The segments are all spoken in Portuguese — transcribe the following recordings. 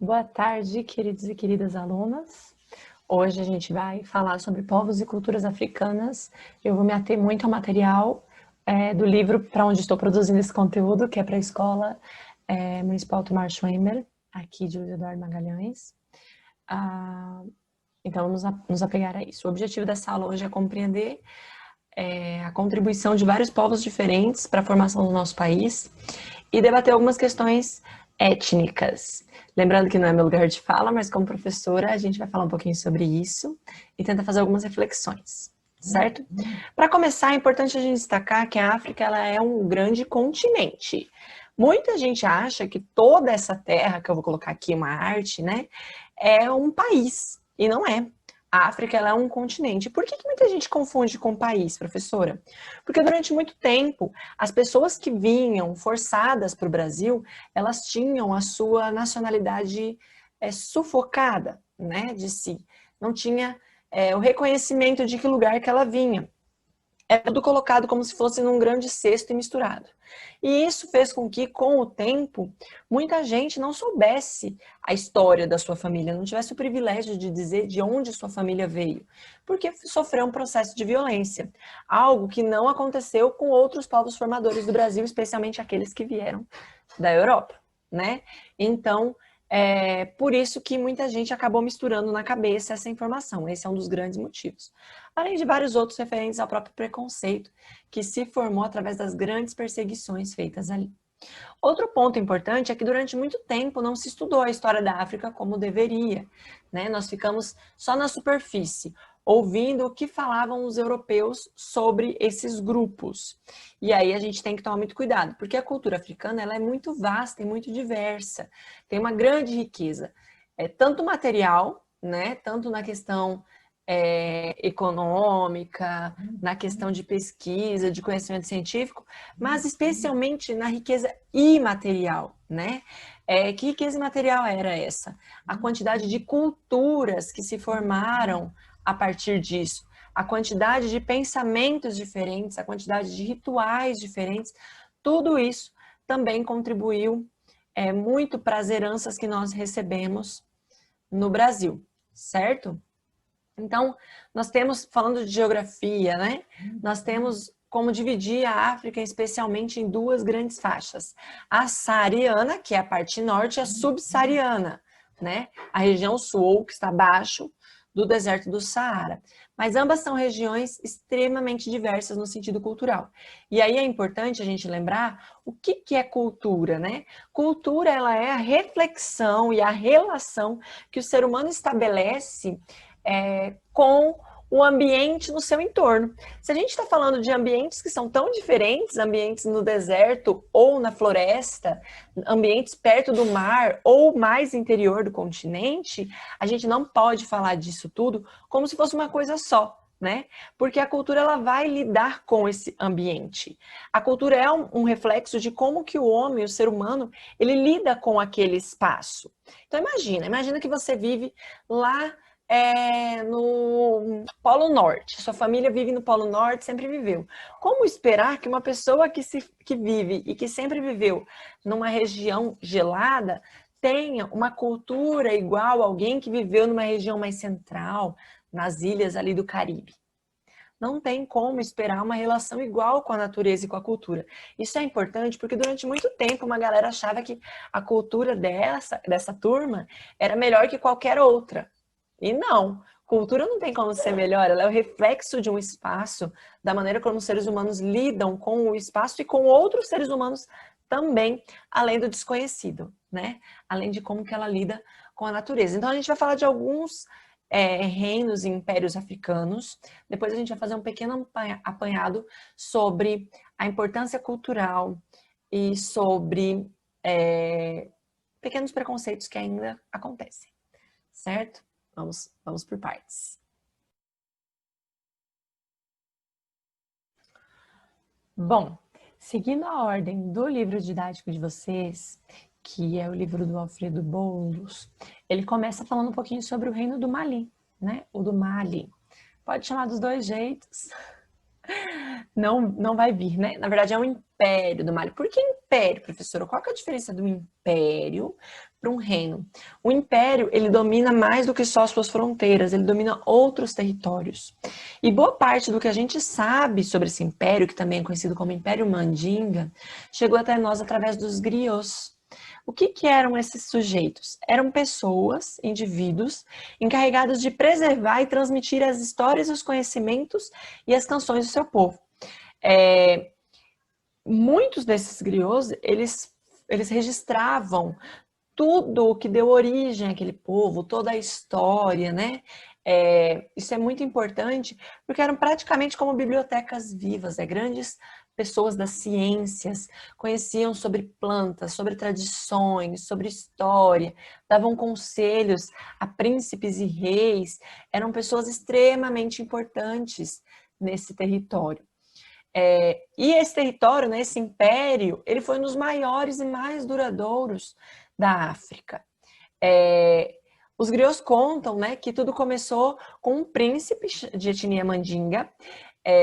Boa tarde, queridos e queridas alunas. Hoje a gente vai falar sobre povos e culturas africanas. Eu vou me ater muito ao material do livro para onde estou produzindo esse conteúdo, que é para a Escola Municipal Tomar Schwember, aqui de Luiz Eduardo Magalhães. Então, vamos nos apegar a isso. O objetivo dessa aula hoje é compreender a contribuição de vários povos diferentes para a formação do nosso país e debater algumas questões étnicas. Lembrando que não é meu lugar de fala, mas como professora a gente vai falar um pouquinho sobre isso e tentar fazer algumas reflexões, certo? Para começar, é importante a gente destacar que a África ela é um grande continente. Muita gente acha que toda essa terra, que eu vou colocar aqui uma arte, né, é um país, e não é. A África ela é um continente. Por que muita gente confunde com país, professora? Porque durante muito tempo, as pessoas que vinham forçadas para o Brasil, elas tinham a sua nacionalidade sufocada, né, de si. Não tinha o reconhecimento de que lugar que ela vinha. É tudo colocado como se fosse num grande cesto e misturado. E isso fez com que, com o tempo, muita gente não soubesse a história da sua família, não tivesse o privilégio de dizer de onde sua família veio, porque sofreu um processo de violência, algo que não aconteceu com outros povos formadores do Brasil, especialmente aqueles que vieram da Europa, né? Então, por isso que muita gente acabou misturando na cabeça essa informação. Esse é um dos grandes motivos. Além de vários outros referentes ao próprio preconceito, que se formou através das grandes perseguições feitas ali. Outro ponto importante é que durante muito tempo não se estudou a história da África como deveria, né? Nós ficamos só na superfície, ouvindo o que falavam os europeus sobre esses grupos. E aí a gente tem que tomar muito cuidado, porque a cultura africana ela é muito vasta e muito diversa, tem uma grande riqueza, tanto material, né? Tanto na questão econômica, na questão de pesquisa, de conhecimento científico, mas especialmente na riqueza imaterial, né? Que riqueza imaterial era essa? A quantidade de culturas que se formaram a partir disso, a quantidade de pensamentos diferentes, a quantidade de rituais diferentes, tudo isso também contribuiu muito para as heranças que nós recebemos no Brasil, certo? Então, nós temos, falando de geografia, né? Nós temos como dividir a África especialmente em duas grandes faixas. A saariana, que é a parte norte, e a subsaariana, né? A região sul, que está abaixo do deserto do Saara. Mas ambas são regiões extremamente diversas no sentido cultural. E aí é importante a gente lembrar o que é cultura, né? Cultura, ela é a reflexão e a relação que o ser humano estabelece com o ambiente no seu entorno. Se a gente está falando de ambientes que são tão diferentes, ambientes no deserto ou na floresta, ambientes perto do mar ou mais interior do continente, a gente não pode falar disso tudo como se fosse uma coisa só, né? Porque a cultura ela vai lidar com esse ambiente. A cultura é um reflexo de como que o homem, o ser humano, ele lida com aquele espaço. Então imagina que você vive lá no Polo Norte, sua família vive no Polo Norte, sempre viveu. Como esperar que uma pessoa que vive e que sempre viveu numa região gelada tenha uma cultura igual a alguém que viveu numa região mais central, nas ilhas ali do Caribe? Não tem como esperar uma relação igual com a natureza e com a cultura. Isso é importante porque durante muito tempo uma galera achava que a cultura dessa turma era melhor que qualquer outra. E não, cultura não tem como ser melhor, ela é o reflexo de um espaço, da maneira como os seres humanos lidam com o espaço e com outros seres humanos também, além do desconhecido, né? Além de como que ela lida com a natureza. Então a gente vai falar de alguns reinos e impérios africanos, depois a gente vai fazer um pequeno apanhado sobre a importância cultural e sobre pequenos preconceitos que ainda acontecem, certo? Vamos por partes. Bom, seguindo a ordem do livro didático de vocês, que é o livro do Alfredo Boulos, ele começa falando um pouquinho sobre o reino do Mali, né? O do Mali. Pode chamar dos dois jeitos. Não vai vir, né? Na verdade, é um império do Mali. Por que império, professora? Qual que é a diferença do império para um reino. O império, ele domina mais do que só suas fronteiras, ele domina outros territórios. E boa parte do que a gente sabe sobre esse império, que também é conhecido como Império Mandinga, chegou até nós através dos griots. O que eram esses sujeitos? Eram pessoas, indivíduos, encarregados de preservar e transmitir as histórias, os conhecimentos e as canções do seu povo. Muitos desses griots, eles registravam tudo o que deu origem àquele povo, toda a história, né? Isso é muito importante, porque eram praticamente como bibliotecas vivas, grandes pessoas das ciências, conheciam sobre plantas, sobre tradições, sobre história, davam conselhos a príncipes e reis, eram pessoas extremamente importantes nesse território. E esse território, né, esse império, ele foi um dos maiores e mais duradouros da África. Os griots contam, né, que tudo começou com um príncipe de etnia mandinga,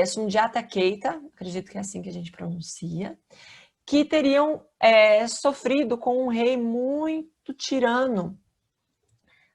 Sundiata Keita, acredito que é assim que a gente pronuncia, que teriam sofrido com um rei muito tirano,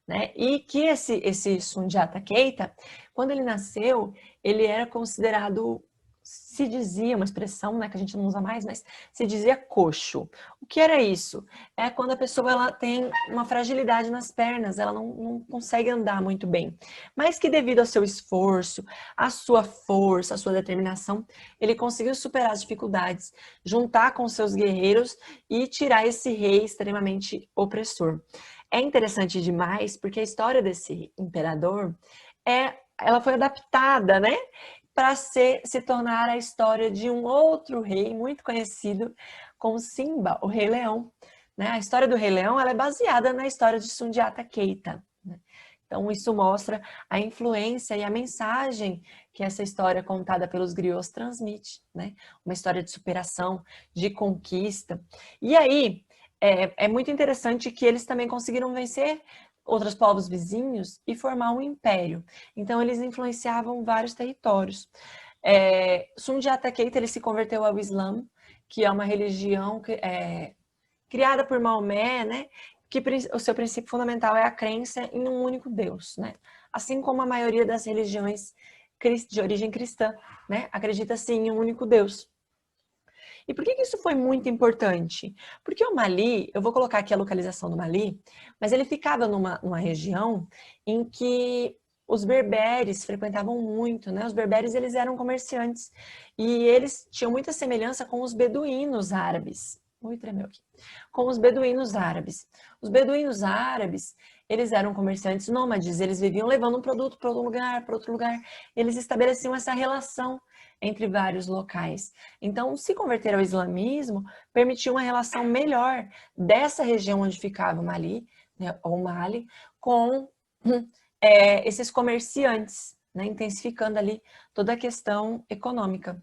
né? E que esse Sundiata Keita, quando ele nasceu, ele era considerado, se dizia, uma expressão, né, que a gente não usa mais, mas se dizia coxo. O que era isso? É quando a pessoa ela tem uma fragilidade nas pernas, ela não consegue andar muito bem, mas que devido ao seu esforço, à sua força, à sua determinação, ele conseguiu superar as dificuldades, juntar com seus guerreiros e tirar esse rei extremamente opressor. É interessante demais porque a história desse imperador ela foi adaptada, né, para se tornar a história de um outro rei muito conhecido como Simba, o Rei Leão. Né? A história do Rei Leão ela é baseada na história de Sundiata Keita. Né? Então isso mostra a influência e a mensagem que essa história contada pelos griots transmite. Né? Uma história de superação, de conquista. E aí é muito interessante que eles também conseguiram vencer outros povos vizinhos e formar um império. Então, eles influenciavam vários territórios. Sundiata Keita, ele se converteu ao Islã, que é uma religião criada por Maomé, né? Que o seu princípio fundamental é a crença em um único Deus, né? Assim como a maioria das religiões de origem cristã, né? Acredita-se em um único Deus. E por que isso foi muito importante? Porque o Mali, eu vou colocar aqui a localização do Mali, mas ele ficava numa região em que os berberes frequentavam muito, né? Os berberes, eles eram comerciantes e eles tinham muita semelhança com os beduínos árabes. Ui, tremeu aqui. Com os beduínos árabes. Os beduínos árabes, eles eram comerciantes nômades, eles viviam levando um produto para um lugar, para outro lugar. Eles estabeleciam essa relação entre vários locais. Então, se converter ao islamismo permitiu uma relação melhor dessa região onde ficava o Mali, né, ou Mali, com esses comerciantes, né, intensificando ali toda a questão econômica.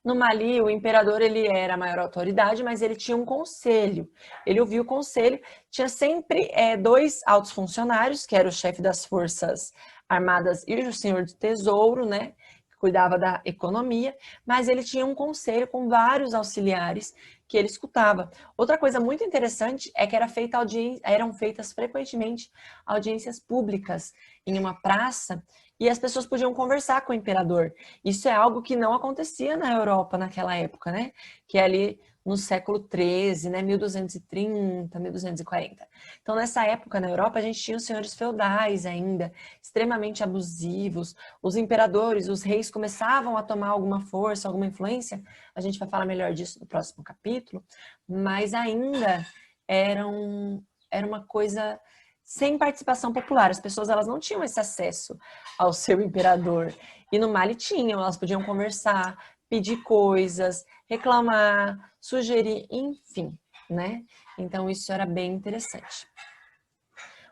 No Mali, o imperador ele era a maior autoridade, mas ele tinha um conselho. Ele ouvia o conselho, tinha sempre dois altos funcionários, que era o chefe das forças armadas e o senhor do tesouro, né? Cuidava da economia, mas ele tinha um conselho com vários auxiliares que ele escutava. Outra coisa muito interessante é que eram feitas frequentemente audiências públicas em uma praça e as pessoas podiam conversar com o imperador. Isso é algo que não acontecia na Europa naquela época, né? Que é ali no século XIII, né? 1230, 1240. Então, nessa época, na Europa, a gente tinha os senhores feudais ainda, extremamente abusivos. Os imperadores, os reis começavam a tomar alguma força, alguma influência. A gente vai falar melhor disso no próximo capítulo. Mas ainda era uma coisa sem participação popular. As pessoas elas não tinham esse acesso ao seu imperador. E no Mali tinham, elas podiam conversar, pedir coisas, reclamar, sugerir, enfim, né? Então isso era bem interessante.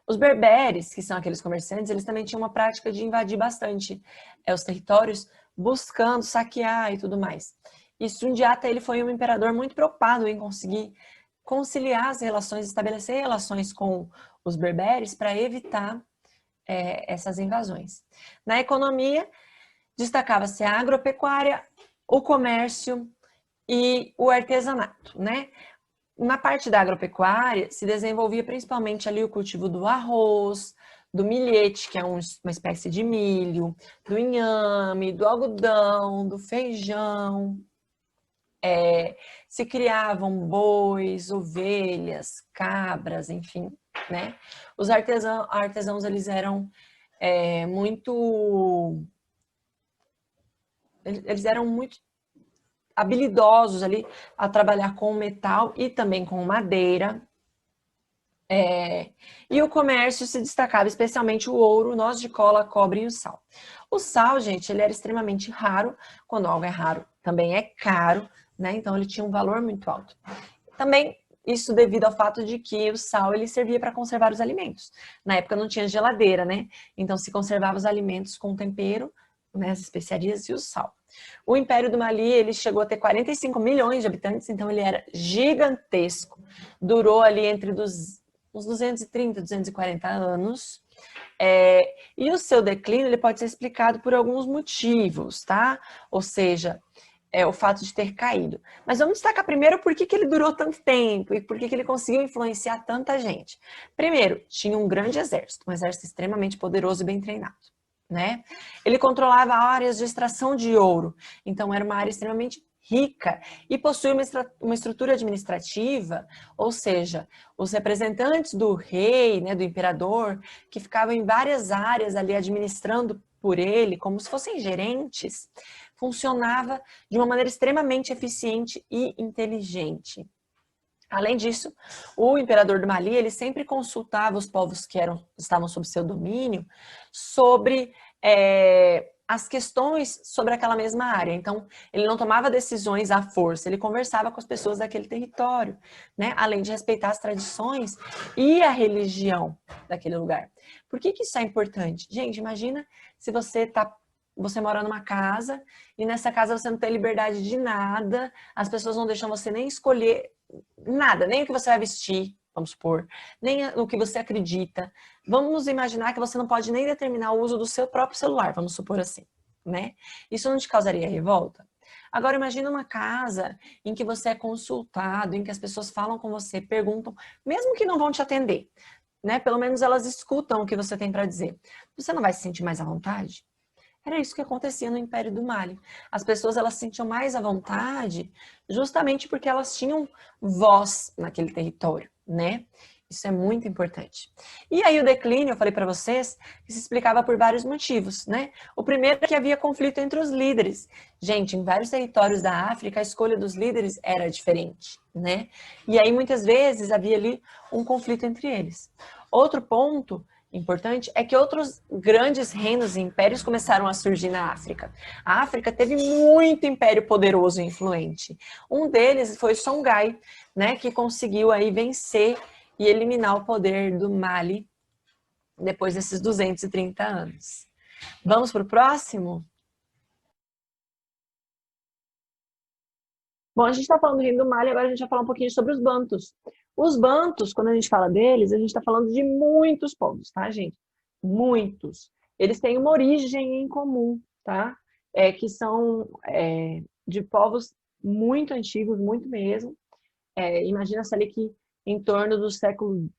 Os berberes, que são aqueles comerciantes, eles também tinham uma prática de invadir bastante os territórios, buscando saquear e tudo mais. E Sundiata, ele foi um imperador muito preocupado em conseguir conciliar as relações, estabelecer relações com os berberes para evitar essas invasões. Na economia, destacava-se a agropecuária, o comércio e o artesanato, né? Na parte da agropecuária, se desenvolvia principalmente ali o cultivo do arroz, do milhete, que é uma espécie de milho, do inhame, do algodão, do feijão. Se criavam bois, ovelhas, cabras, enfim, né? Os artesãos eles eram eles eram muito habilidosos ali a trabalhar com metal e também com madeira. E o comércio se destacava especialmente o ouro, o noz de cola, cobre e o sal. O sal, gente, ele era extremamente raro. Quando algo é raro, também é caro, né? Então ele tinha um valor muito alto. Também isso devido ao fato de que o sal ele servia para conservar os alimentos. Na época não tinha geladeira, né? Então se conservava os alimentos com tempero, né, as especiarias e o sal. O Império do Mali ele chegou a ter 45 milhões de habitantes, então ele era gigantesco. Durou ali entre uns 230, 240 anos. E o seu declínio ele pode ser explicado por alguns motivos, tá? Ou seja, o fato de ter caído. Mas vamos destacar primeiro por que ele durou tanto tempo e por que ele conseguiu influenciar tanta gente. Primeiro, tinha um grande exército, um exército extremamente poderoso e bem treinado, né? Ele controlava áreas de extração de ouro, então era uma área extremamente rica e possui uma estrutura administrativa, ou seja, os representantes do rei, né, do imperador, que ficavam em várias áreas ali administrando por ele, como se fossem gerentes, funcionava de uma maneira extremamente eficiente e inteligente. Além disso, o imperador do Mali, ele sempre consultava os povos que estavam sob seu domínio sobre as questões sobre aquela mesma área. Então, ele não tomava decisões à força, ele conversava com as pessoas daquele território, né? Além de respeitar as tradições e a religião daquele lugar. Por que isso é importante? Gente, imagina se você mora numa casa e nessa casa você não tem liberdade de nada, as pessoas não deixam você nem escolher nada, nem o que você vai vestir, vamos supor, nem o que você acredita. Vamos imaginar que você não pode nem determinar o uso do seu próprio celular, vamos supor assim, né? Isso não te causaria revolta? Agora imagina uma casa em que você é consultado, em que as pessoas falam com você, perguntam, mesmo que não vão te atender, né? Pelo menos elas escutam o que você tem para dizer. Você não vai se sentir mais à vontade? Era isso que acontecia no Império do Mali. As pessoas elas se sentiam mais à vontade justamente porque elas tinham voz naquele território, né? Isso é muito importante. E aí o declínio, eu falei para vocês, que se explicava por vários motivos, né? O primeiro é que havia conflito entre os líderes. Gente, em vários territórios da África, a escolha dos líderes era diferente, né? E aí muitas vezes havia ali um conflito entre eles. Outro ponto importante é que outros grandes reinos e impérios começaram a surgir na África. A África teve muito império poderoso e influente. Um deles foi Songhai, né, que conseguiu aí vencer e eliminar o poder do Mali depois desses 230 anos. Vamos para o próximo? Bom, a gente está falando do Reino do Mali, agora a gente vai falar um pouquinho sobre os Bantus. Os Bantus, quando a gente fala deles, a gente está falando de muitos povos, tá, gente? Muitos. Eles têm uma origem em comum, tá? Que são de povos muito antigos, muito mesmo. Imagina-se ali que em torno do século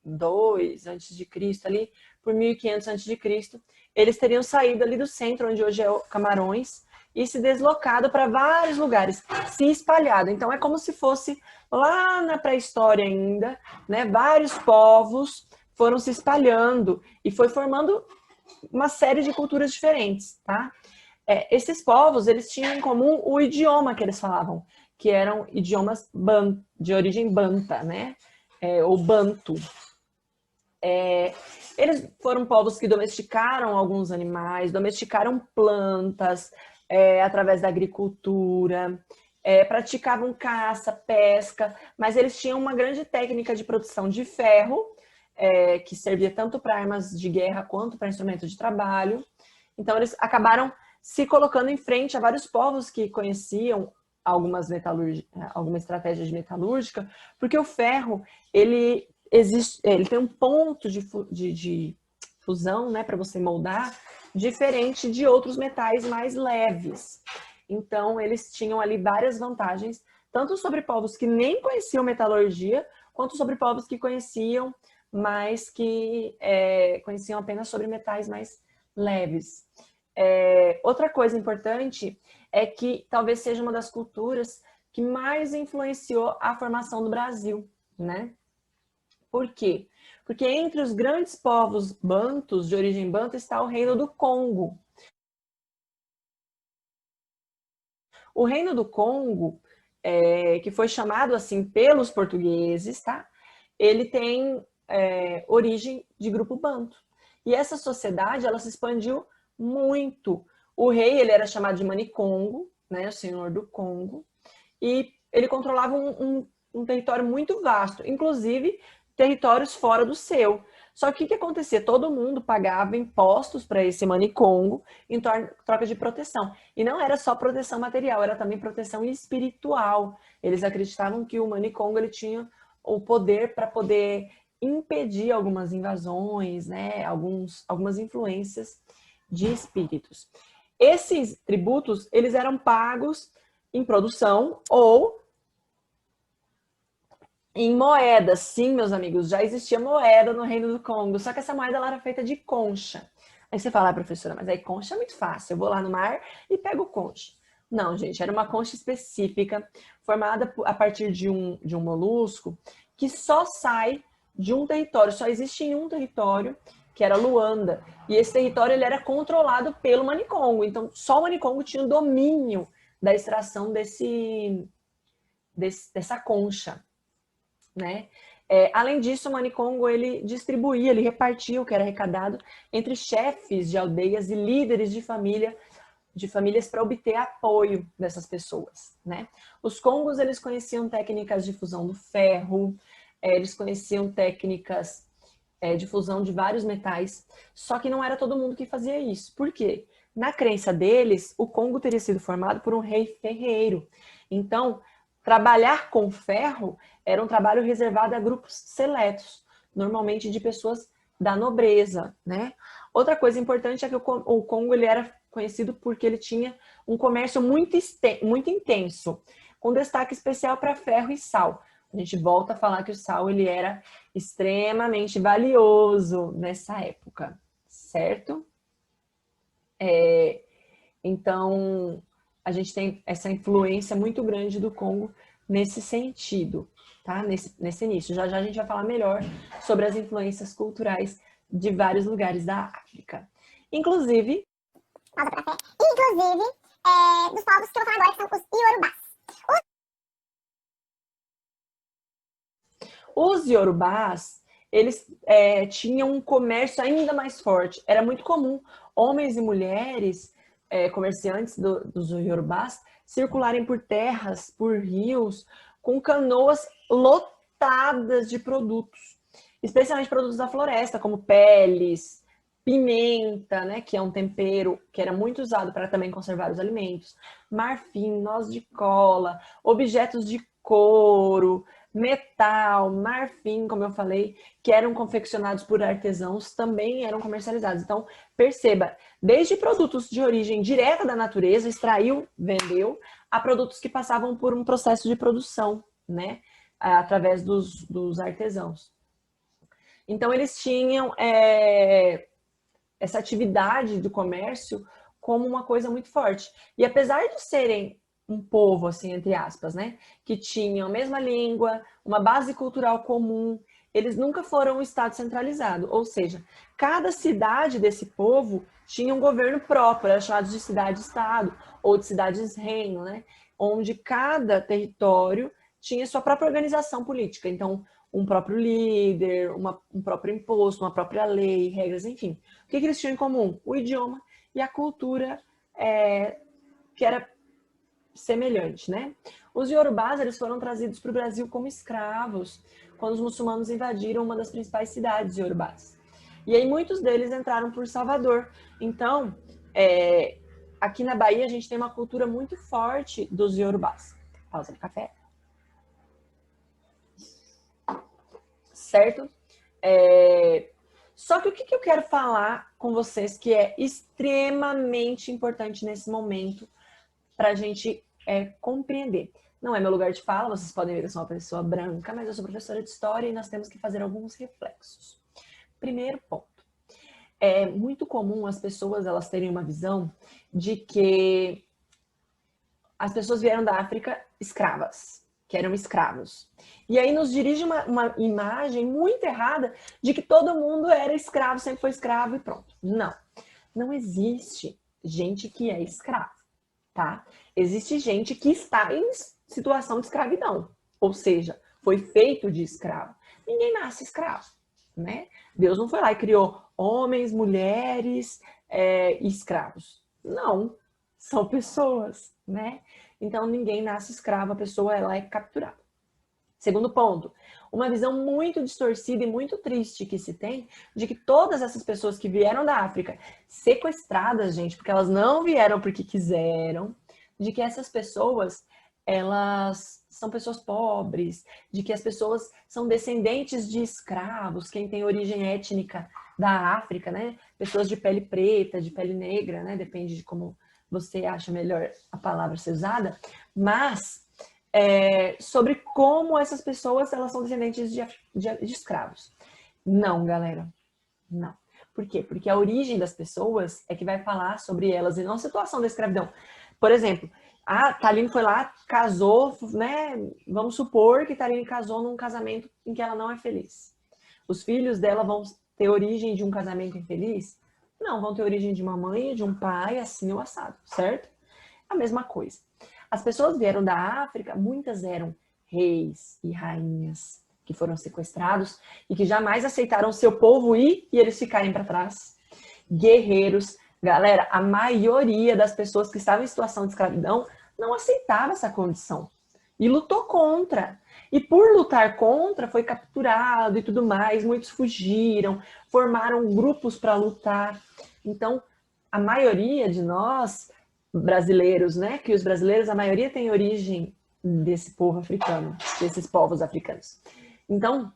II antes de Cristo, ali por 1500 antes de Cristo, eles teriam saído ali do centro, onde hoje é o Camarões, e se deslocado para vários lugares, se espalhado. Então é como se fosse lá na pré-história ainda, né? Vários povos foram se espalhando e foi formando uma série de culturas diferentes, tá? Esses povos, eles tinham em comum o idioma que eles falavam, que eram idiomas de origem banta, né? Ou banto. Eles foram povos que domesticaram alguns animais, domesticaram plantas através da agricultura, praticavam caça, pesca, mas eles tinham uma grande técnica de produção de ferro, que servia tanto para armas de guerra quanto para instrumentos de trabalho. Então eles acabaram se colocando em frente a vários povos que conheciam alguma estratégia de metalúrgica, porque o ferro, ele tem um ponto de fusão, né, para você moldar, diferente de outros metais mais leves. Então, eles tinham ali várias vantagens tanto sobre povos que nem conheciam metalurgia, quanto sobre povos que conheciam, mas que conheciam apenas sobre metais mais leves. Outra coisa importante é que talvez seja uma das culturas que mais influenciou a formação do Brasil, né? Por quê? Porque entre os grandes povos bantus, de origem banta, está o reino do Congo. O reino do Congo, que foi chamado assim pelos portugueses, tá? Ele tem origem de grupo banto. E essa sociedade, ela se expandiu muito. O rei, ele era chamado de Manicongo, né? O senhor do Congo. E ele controlava um território muito vasto, inclusive territórios fora do seu. Só que o que acontecia? Todo mundo pagava impostos para esse Manicongo em troca de proteção. E não era só proteção material, era também proteção espiritual. Eles acreditavam que o Manicongo ele tinha o poder para poder impedir algumas invasões, né? Algumas influências de espíritos. Esses tributos, eles eram pagos em produção ou em moeda. Sim, meus amigos, já existia moeda no Reino do Congo, só que essa moeda ela era feita de concha. Aí você fala, professora, mas aí concha é muito fácil, eu vou lá no mar e pego concha. Não, gente, era uma concha específica, formada a partir de um molusco, que só sai de um território, só existe em um território, que era Luanda. E esse território ele era controlado pelo Manicongo, então só o Manicongo tinha o domínio da extração dessa concha, né? Além disso, o Manicongo ele distribuía, ele repartia o que era arrecadado entre chefes de aldeias e líderes de famílias para obter apoio dessas pessoas, né? Os congos eles conheciam técnicas de fusão do ferro, eles conheciam técnicas de fusão de vários metais, só que não era todo mundo que fazia isso. Por quê? Na crença deles, o Congo teria sido formado por um rei ferreiro. Então, trabalhar com ferro era um trabalho reservado a grupos seletos, normalmente de pessoas da nobreza, né? Outra coisa importante é que o Congo ele era conhecido porque ele tinha um comércio muito intenso, com destaque especial para ferro e sal. A gente volta a falar que o sal ele era extremamente valioso nessa época, certo? Então, a gente tem essa influência muito grande do Congo nesse sentido, tá? Nesse início. Já já a gente vai falar melhor sobre as influências culturais de vários lugares da África. Inclusive, dos povos que eu vou falar agora, que são os Iorubás. Os Iorubás, eles tinham um comércio ainda mais forte. Era muito comum homens e mulheres, comerciantes dos Iorubás, circularem por terras, por rios, com canoas lotadas de produtos, especialmente produtos da floresta, como peles, pimenta, né, que é um tempero que era muito usado para também conservar os alimentos, marfim, noz de cola, objetos de couro, metal, marfim, como eu falei, que eram confeccionados por artesãos, também eram comercializados. Então, perceba, desde produtos de origem direta da natureza, extraiu, vendeu, a produtos que passavam por um processo de produção, né, através dos artesãos. Então, eles tinham essa atividade do comércio como uma coisa muito forte. E apesar de serem um povo, assim, entre aspas, né, que tinham a mesma língua, uma base cultural comum, eles nunca foram um estado centralizado. Ou seja, cada cidade desse povo tinha um governo próprio, era chamado de cidade-estado ou de cidades-reino, né, onde cada território tinha sua própria organização política. Então, um próprio líder, um próprio imposto, uma própria lei, regras, enfim. O que eles tinham em comum? O idioma e a cultura que era semelhante, né? Os iorubás, eles foram trazidos para o Brasil como escravos quando os muçulmanos invadiram uma das principais cidades iorubás. E aí muitos deles entraram por Salvador. Então, aqui na Bahia a gente tem uma cultura muito forte dos iorubás. Pausa do café. Certo? Só que o que eu quero falar com vocês que é extremamente importante nesse momento para a gente compreender. Não é meu lugar de fala, vocês podem ver que eu sou uma pessoa branca, mas eu sou professora de história e nós temos que fazer alguns reflexos. Primeiro ponto. É muito comum as pessoas elas terem uma visão de que as pessoas vieram da África escravas, que eram escravos. E aí nos dirige uma imagem muito errada de que todo mundo era escravo, sempre foi escravo e pronto. Não, não existe gente que é escravo, tá? Existe gente que está em situação de escravidão, ou seja, foi feito de escravo. Ninguém nasce escravo, né? Deus não foi lá e criou homens, mulheres e escravos. Não, são pessoas, né? Então ninguém nasce escravo, a pessoa ela é capturada. Segundo ponto, uma visão muito distorcida e muito triste que se tem de que todas essas pessoas que vieram da África sequestradas, gente, porque elas não vieram porque quiseram, de que essas pessoas elas são pessoas pobres, de que as pessoas são descendentes de escravos, quem tem origem étnica da África, né? Pessoas de pele preta, de pele negra, né? Depende de como você acha melhor a palavra ser usada, mas sobre como essas pessoas elas são descendentes de escravos. Não, galera, não. Por quê? Porque a origem das pessoas é que vai falar sobre elas e não a situação da escravidão. Por exemplo, a Thaline foi lá, casou, né? Vamos supor que Thaline casou num casamento em que ela não é feliz. Os filhos dela vão ter origem de um casamento infeliz? Não, vão ter origem de uma mãe, de um pai, assim ou assado, certo? A mesma coisa. As pessoas vieram da África, muitas eram reis e rainhas que foram sequestrados e que jamais aceitaram seu povo ir e eles ficarem para trás. Guerreiros. Galera, a maioria das pessoas que estavam em situação de escravidão não aceitava essa condição e lutou contra. E por lutar contra, foi capturado e tudo mais. Muitos fugiram, formaram grupos para lutar. Então, a maioria de nós brasileiros, né? Que os brasileiros, a maioria tem origem desse povo africano, desses povos africanos. Então,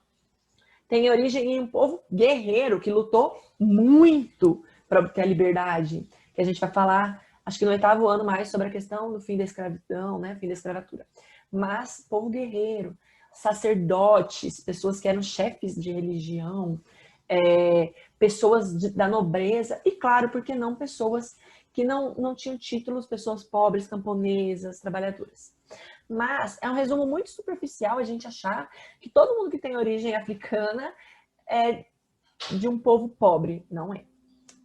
tem origem em um povo guerreiro que lutou muito para obter a liberdade. Que a gente vai falar, acho que no 8º ano mais sobre a questão do fim da escravidão, né? Fim da escravatura. Mas povo guerreiro, sacerdotes, pessoas que eram chefes de religião, pessoas da nobreza e, claro, por que não, pessoas que não tinham títulos, pessoas pobres, camponesas, trabalhadoras. Mas é um resumo muito superficial a gente achar que todo mundo que tem origem africana é de um povo pobre. Não é,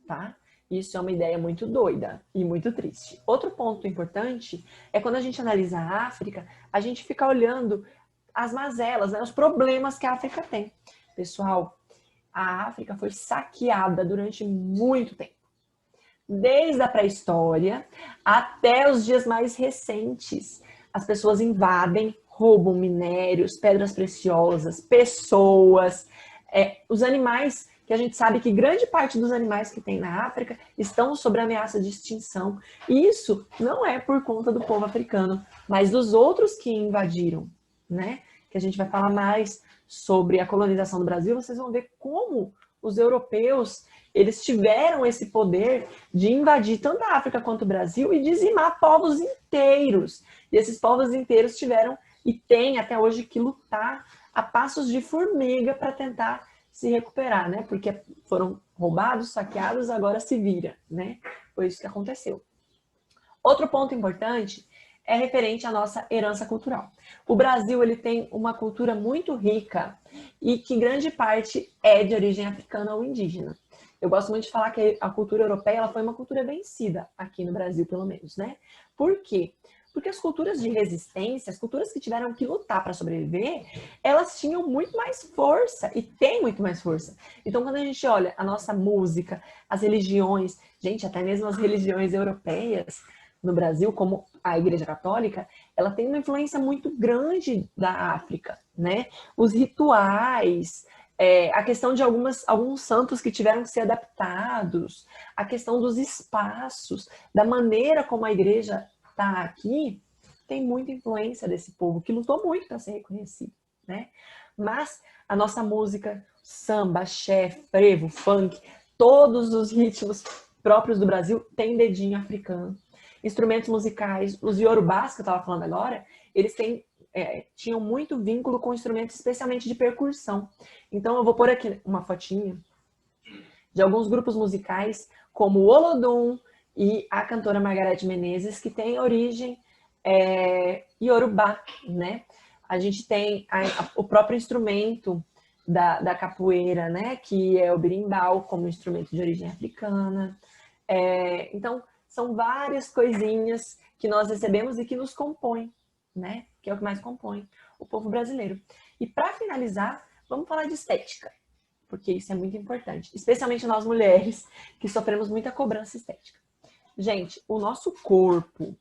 tá? Isso é uma ideia muito doida e muito triste. Outro ponto importante é quando a gente analisa a África, a gente fica olhando as mazelas, né, os problemas que a África tem. Pessoal, a África foi saqueada durante muito tempo. Desde a pré-história até os dias mais recentes. As pessoas invadem, roubam minérios, pedras preciosas, pessoas, os animais, que a gente sabe que grande parte dos animais que tem na África estão sob ameaça de extinção. E isso não é por conta do povo africano, mas dos outros que invadiram, né? Que a gente vai falar mais sobre a colonização do Brasil, vocês vão ver como os europeus eles tiveram esse poder de invadir tanto a África quanto o Brasil e dizimar povos inteiros. E esses povos inteiros tiveram e têm até hoje que lutar a passos de formiga para tentar se recuperar, né? Porque foram roubados, saqueados, agora se vira, né? Foi isso que aconteceu. Outro ponto importante é referente à nossa herança cultural. O Brasil ele tem uma cultura muito rica e que grande parte é de origem africana ou indígena. Eu gosto muito de falar que a cultura europeia ela foi uma cultura vencida aqui no Brasil, pelo menos, né? Por quê? Porque as culturas de resistência, as culturas que tiveram que lutar para sobreviver, elas tinham muito mais força e têm muito mais força. Então, quando a gente olha a nossa música, as religiões, gente, até mesmo as religiões europeias no Brasil, como a Igreja Católica, ela tem uma influência muito grande da África, né? Os rituais, a questão de alguns santos que tiveram que ser adaptados, a questão dos espaços, da maneira como a igreja está aqui, tem muita influência desse povo, que lutou muito para ser reconhecido, né? Mas a nossa música, samba, axé, frevo, funk, todos os ritmos próprios do Brasil têm dedinho africano. Instrumentos musicais, os iorubás que eu estava falando agora, eles tinham muito vínculo com instrumentos, especialmente de percussão. Então, eu vou pôr aqui uma fotinha de alguns grupos musicais, como o Olodum e a cantora Margareth Menezes, que tem origem iorubá, né? A gente tem o próprio instrumento da capoeira, né? Que é o berimbau, como instrumento de origem africana. Então, são várias coisinhas que nós recebemos e que nos compõem, né? Que é o que mais compõe o povo brasileiro. E para finalizar, vamos falar de estética, porque isso é muito importante, especialmente nós mulheres, que sofremos muita cobrança estética. Gente, o nosso corpo,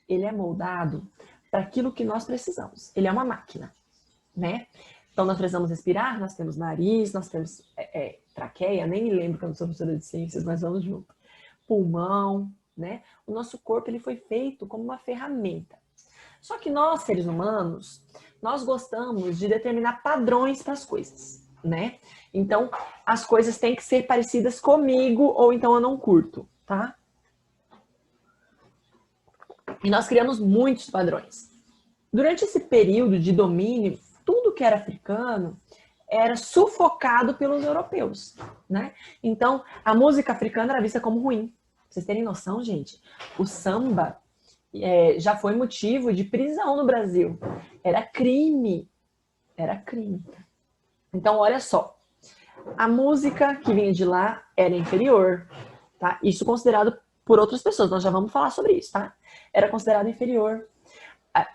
ele é moldado para aquilo que nós precisamos. Ele é uma máquina, né? Então, nós precisamos respirar, nós temos nariz, nós temos traqueia, nem me lembro que eu não sou professora de ciências, mas vamos junto. Pulmão, né? O nosso corpo, ele foi feito como uma ferramenta. Só que nós, seres humanos, nós gostamos de determinar padrões para as coisas, né? Então, as coisas têm que ser parecidas comigo ou então eu não curto, tá? E nós criamos muitos padrões. Durante esse período de domínio, tudo que era africano era sufocado pelos europeus, né? Então, a música africana era vista como ruim. Pra vocês terem noção, gente, o samba já foi motivo de prisão no Brasil. Era crime. Era crime. Então, olha só. A música que vinha de lá era inferior, tá? Isso considerado por outras pessoas. Nós já vamos falar sobre isso, tá? Era considerado inferior.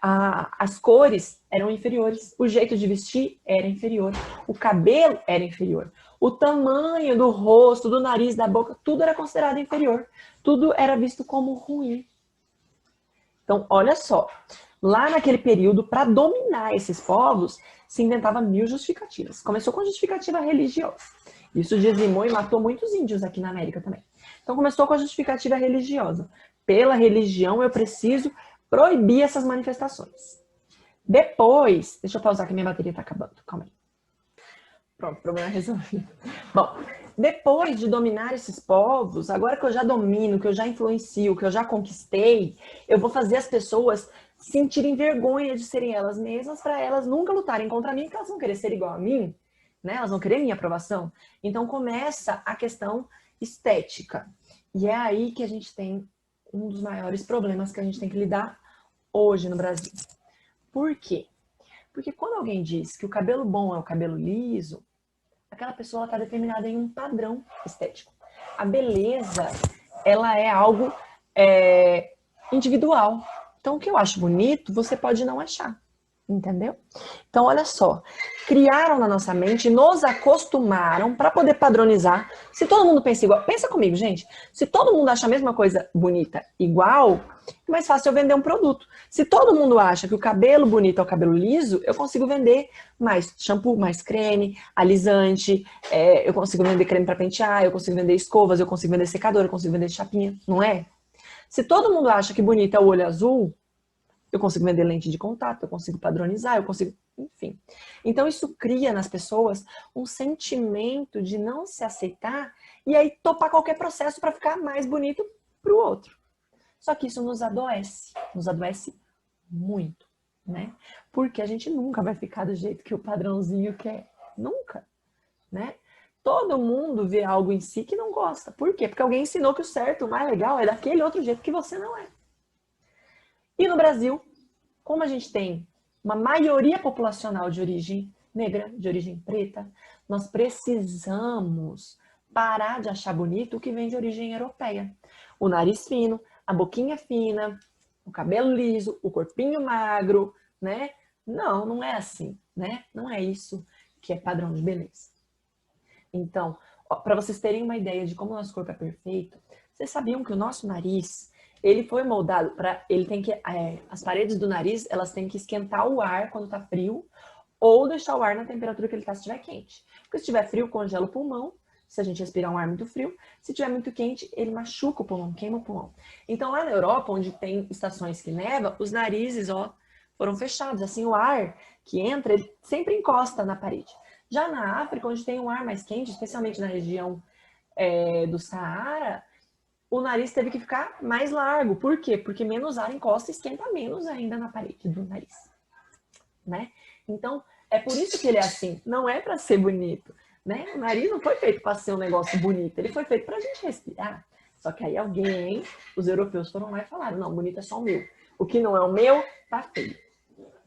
As cores eram inferiores. O jeito de vestir era inferior. O cabelo era inferior. O tamanho do rosto, do nariz, da boca, tudo era considerado inferior. Tudo era visto como ruim. Então, olha só, lá naquele período, para dominar esses povos, se inventava 1000 justificativas. Começou com justificativa religiosa. Isso dizimou e matou muitos índios aqui na América também. Então, começou com a justificativa religiosa. Pela religião, eu preciso proibir essas manifestações. Depois, deixa eu pausar que minha bateria está acabando. Calma aí. Pronto, problema resolvido. Bom, depois de dominar esses povos, agora que eu já domino, que eu já influencio, que eu já conquistei, eu vou fazer as pessoas sentirem vergonha de serem elas mesmas, para elas nunca lutarem contra mim, porque elas vão querer ser igual a mim, né? Elas vão querer minha aprovação. Então começa a questão estética. E é aí que a gente tem um dos maiores problemas que a gente tem que lidar hoje no Brasil. Por quê? Porque quando alguém diz que o cabelo bom é o cabelo liso, aquela pessoa está determinada em um padrão estético. A beleza, ela é algo individual. Então, o que eu acho bonito, você pode não achar. Entendeu? Então, olha só. Criaram na nossa mente, nos acostumaram para poder padronizar. Se todo mundo pensa igual, pensa comigo, gente. Se todo mundo acha a mesma coisa bonita igual, é mais fácil eu vender um produto. Se todo mundo acha que o cabelo bonito é o cabelo liso, eu consigo vender mais shampoo, mais creme, alisante, eu consigo vender creme para pentear, eu consigo vender escovas, eu consigo vender secador, eu consigo vender chapinha, não é? Se todo mundo acha que bonito é o olho azul, eu consigo vender lente de contato, eu consigo padronizar, eu consigo... Enfim. Então, isso cria nas pessoas um sentimento de não se aceitar e aí topar qualquer processo para ficar mais bonito para o outro. Só que isso nos adoece muito, né? Porque a gente nunca vai ficar do jeito que o padrãozinho quer. Nunca, né? Todo mundo vê algo em si que não gosta. Por quê? Porque alguém ensinou que o certo, o mais legal é daquele outro jeito que você não é. E no Brasil, como a gente tem uma maioria populacional de origem negra, de origem preta, nós precisamos parar de achar bonito o que vem de origem europeia. O nariz fino, a boquinha fina, o cabelo liso, o corpinho magro, né? Não, não é assim, né? Não é isso que é padrão de beleza. Então, para vocês terem uma ideia de como o nosso corpo é perfeito, vocês sabiam que o nosso nariz, ele foi moldado para, ele tem que, as paredes do nariz, elas têm que esquentar o ar quando tá frio, ou deixar o ar na temperatura que ele tá se estiver quente. Porque se estiver frio, congela o pulmão, se a gente respirar um ar muito frio. Se estiver muito quente, ele machuca o pulmão, queima o pulmão. Então lá na Europa, onde tem estações que neva, os narizes, foram fechados. Assim, o ar que entra, ele sempre encosta na parede. Já na África, onde tem um ar mais quente, especialmente na região do Saara, o nariz teve que ficar mais largo. Por quê? Porque menos ar encosta e esquenta menos ainda na parede do nariz, né? Então, é por isso que ele é assim. Não é para ser bonito, né? O nariz não foi feito para ser um negócio bonito. Ele foi feito para a gente respirar. Só que aí alguém, os europeus foram lá e falaram, não, bonito é só o meu. O que não é o meu, tá feio,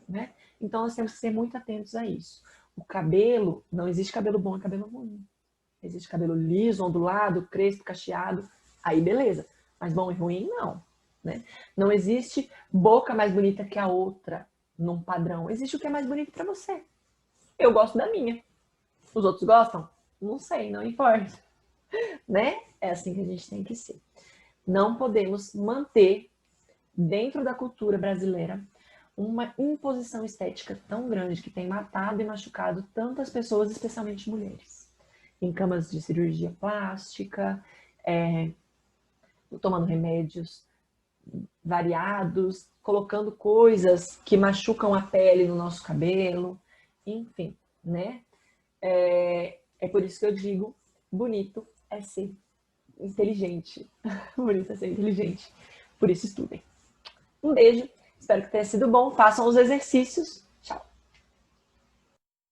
né? Então, nós temos que ser muito atentos a isso. O cabelo, não existe cabelo bom e cabelo ruim. Existe cabelo liso, ondulado, crespo, cacheado. Aí, beleza. Mas bom e ruim, não, né? Não existe boca mais bonita que a outra num padrão. Existe o que é mais bonito para você. Eu gosto da minha. Os outros gostam? Não sei, não importa, né? É assim que a gente tem que ser. Não podemos manter dentro da cultura brasileira uma imposição estética tão grande que tem matado e machucado tantas pessoas, especialmente mulheres. Em camas de cirurgia plástica, tomando remédios variados, colocando coisas que machucam a pele no nosso cabelo, enfim, né? É por isso que eu digo, bonito é ser inteligente. Bonito é ser inteligente. Por isso estudem. Um beijo, espero que tenha sido bom. Façam os exercícios